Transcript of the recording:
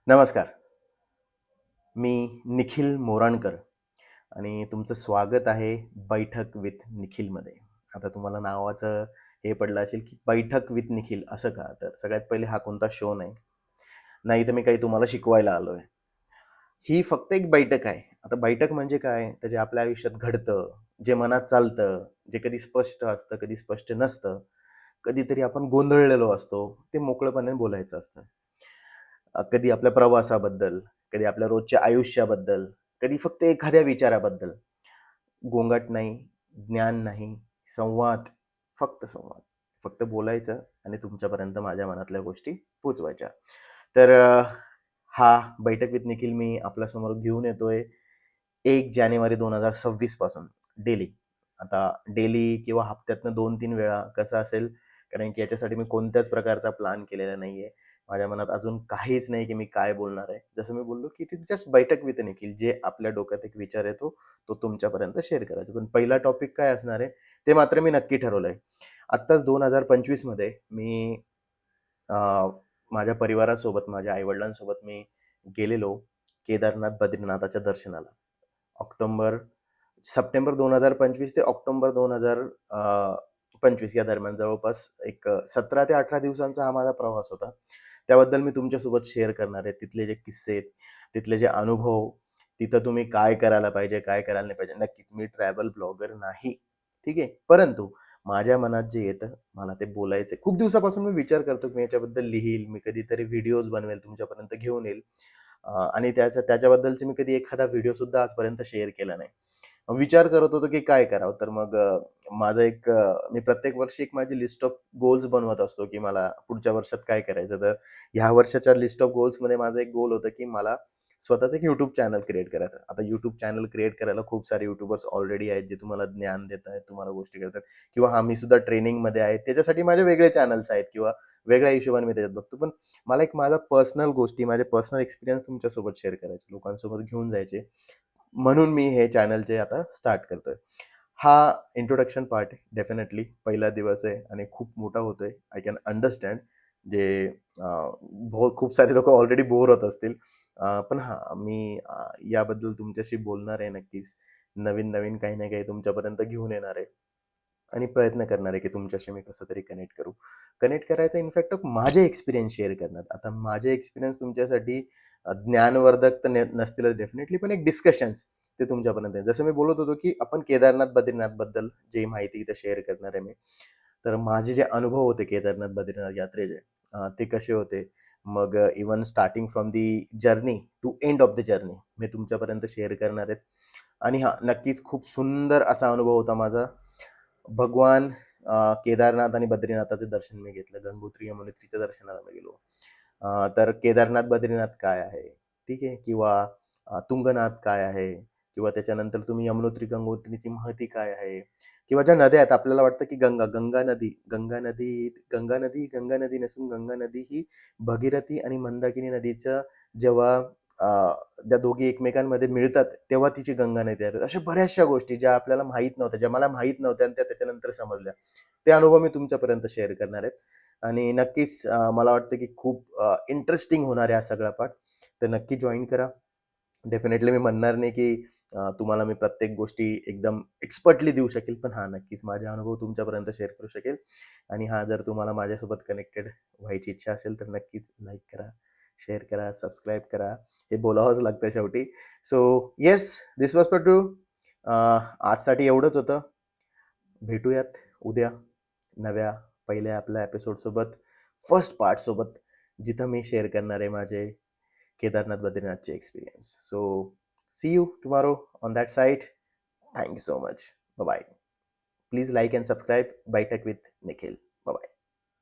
नमस्कार. मी निखिल मोराणकर आणि तुमचं स्वागत आहे बैठक विथ निखिलमध्ये. आता तुम्हाला नावाचं हे पडलं असेल की बैठक विथ निखिल असं का? तर सगळ्यात पहिले हा कोणता शो नाही. नाही तर मी काही तुम्हाला शिकवायला आलोय. ही फक्त एक बैठक आहे. आता बैठक म्हणजे काय? तर जे आपल्या आयुष्यात घडतं, जे मनात चालतं, जे कधी स्पष्ट असतं, कधी स्पष्ट नसतं, कधीतरी आपण गोंधळलेलो असतो, ते मोकळेपणे बोलायचं असतं. कधी आपल्या प्रवासाबद्दल, कधी आपल्या रोजच्या आयुष्याबद्दल, कधी फक्त एखाद्या विचाराबद्दल. गोंगाट नाही, ज्ञान नाही, संवाद, फक्त संवाद. फक्त बोलायचं आणि तुमच्यापर्यंत माझ्या मनातल्या गोष्टी पोहोचवायच्या. तर हा बैठक विथ निखिल मी आपल्यासमोर घेऊन येतोय 1 जानेवारी 2026 पासून डेली. आता डेली किंवा हप्त्यातनं 2-3 वेळा कसं असेल, कारण की याच्यासाठी मी कोणत्याच प्रकारचा प्लॅन केलेला नाहीये. माझ्या मनात अजून काहीच नाही की मी काय बोलणार आहे. जसं मी बोललो की इट इज जस्ट बैठक विथ निखिल. जे आपल्या डोक्यात एक विचार येतो, तो तुमच्यापर्यंत शेअर करायचा. पण पहिला टॉपिक काय असणार आहे, ते मात्र मी नक्की ठरवलंय. आत्ताच 2025 मध्ये मी अ, माझ्या परिवारासोबत, माझ्या आई-वडिलांसोबत मी गेलेलो केदारनाथ, बद्रीनाथाच्या दर्शनाला. ऑक्टोबर सप्टेंबर 2025 ते ऑक्टोबर 2025 या दरम्यान जवळपास एक 17 ते 18 दिवसांचा हा माझा प्रवास होता. त्याबद्दल मी तुमच्यासोबत शेअर करणार आहे. तिथले जे किस्से, तिथले जे अनुभव, तिथं तुम्ही काय करायला पाहिजे, काय करायला नाही पाहिजे. नक्कीच मी ट्रॅव्हल ब्लॉगर नाही. ठीक आहे. परंतु माझ्या मनात जे येतं मला ते बोलायचं खूप दिवसापासून मी विचार करतो की मी याच्याबद्दल लिहील, मी कधीतरी व्हिडिओज बनवेल, तुमच्यापर्यंत घेऊन येईल. आणि त्याच्याबद्दलचे मी कधी एखादा व्हिडिओ सुद्धा आजपर्यंत शेअर केला नाही. विचार करत होतो की काय करावं? तर मग माझं एक मी प्रत्येक वर्षी एक माझी लिस्ट ऑफ गोल्स बनवत असतो की मला पुढच्या वर्षात काय करायचं. तर ह्या वर्षाच्या लिस्ट ऑफ गोल्समध्ये माझं एक गोल होतं की मला स्वतःचं एक YouTube चॅनल क्रिएट करायचं. आता YouTube चॅनल क्रिएट करायला खूप सारे यूट्यूबर्स ऑलरेडी आहेत, जे तुम्हाला ज्ञान देत आहेत, तुम्हाला गोष्टी करतात किंवा हां, मी सुद्धा ट्रेनिंगमध्ये आहे. त्याच्यासाठी माझे वेगळे चॅनल्स आहेत किंवा वेगळ्या हिशोबाने मी त्याच्यात बघतो. पण मला एक माझा पर्सनल गोष्टी, माझे पर्सनल एक्सपिरियन्स तुमच्यासोबत शेअर करायचे, लोकांसोबत घेऊन जायचे. म्हणून मी हे चॅनलचे आता स्टार्ट करतोय. हा इंट्रोडक्शन पार्ट आहे डेफिनेटली. पहिला दिवस आहे आणि खूप मोठा होतोय. I can understand. जे खूप सारे लोकं ऑलरेडी बोर होत असतील. पण हां, मी याबद्दल तुमच्याशी बोलणार आहे नक्कीच. नवीन-नवीन काही ना काही तुमच्यापर्यंत घेऊन येणार आहे आणि प्रयत्न करणार आहे की तुमच्याशी मी कसं तरी कनेक्ट करू. कनेक्ट करायचं इनफॅक्ट माझे एक्सपिरियन्स शेअर करणार. आता माझे एक्सपिरियन्स तुमच्यासाठी ज्ञानवर्धक तर नसतीलच डेफिनेटली, पण एक डिस्कशन्स ते तुमच्यापर्यंत आहे. जसं मी बोलत होतो की आपण केदारनाथ, बद्रीनाथबद्दल जे माहिती इथं शेअर करणार आहे मी. तर माझे जे अनुभव होते केदारनाथ, बद्रीनाथ यात्रेचे ते कसे होते. मग even starting from the journey to end of the journey मी तुमच्यापर्यंत शेअर करणार आहेत. आणि हां, नक्कीच खूप सुंदर असा अनुभव होता माझा. भगवान केदारनाथ आणि बद्रीनाथाचे दर्शन मी घेतलं. गंगोत्री, यमुनोत्रीच्या दर्शनाला मी गेलो. तर केदारनाथ, बद्रीनाथ काय आहे? ठीक आहे. किंवा तुंगनाथ काय आहे? किंवा त्याच्यानंतर तुम्ही यमुनोत्री, गंगोत्रीची महती काय आहे? किंवा ज्या नद्या आहेत आपल्याला वाटतं की गंगा नदी नसून गंगा नदी ही भगीरथी आणि मंदाकिनी नदीचं जेव्हा अ, त्या दोघी एकमेकांमध्ये मिळतात, तेव्हा तिची गंगा नदी आहे. अशा बऱ्याचशा गोष्टी ज्या आपल्याला माहीत नव्हत्या, ज्या मला माहीत नव्हत्या आणि त्या त्याच्यानंतर समजल्या. ते अनुभव मी तुमच्यापर्यंत शेअर करणार आहेत. आणि नक्कीच मला वाटतं की खूप इंटरेस्टिंग होणार आहे हा सगळा पार्ट. तर नक्की जॉइन करा. डेफिनेटली मी म्हणणार नाही की तुम्हाला मी प्रत्येक गोष्टी एकदम एक्सपर्टली देऊ शकेल. पण हां, नक्कीच माझे अनुभव तुमच्यापर्यंत शेअर करू शकेल. आणि हां, जर तुम्हाला माझ्यासोबत कनेक्टेड व्हायची इच्छा असेल, तर नक्कीच लाईक करा, शेअर करा, सबस्क्राईब करा. हे बोलावंच लागतं शेवटी. So yes, this was for two. आजसाठी एवढंच होतं. भेटूयात उद्या नव्या पहिल्या आपल्या एपिसोडसोबत, फर्स्ट पार्टसोबत, जिथं मी शेअर करणार आहे माझे केदारनाथ, बद्रीनाथचे experience. So see you tomorrow on that site. Thank you so much. Bye. Please like and subscribe Baithak with Nikhil.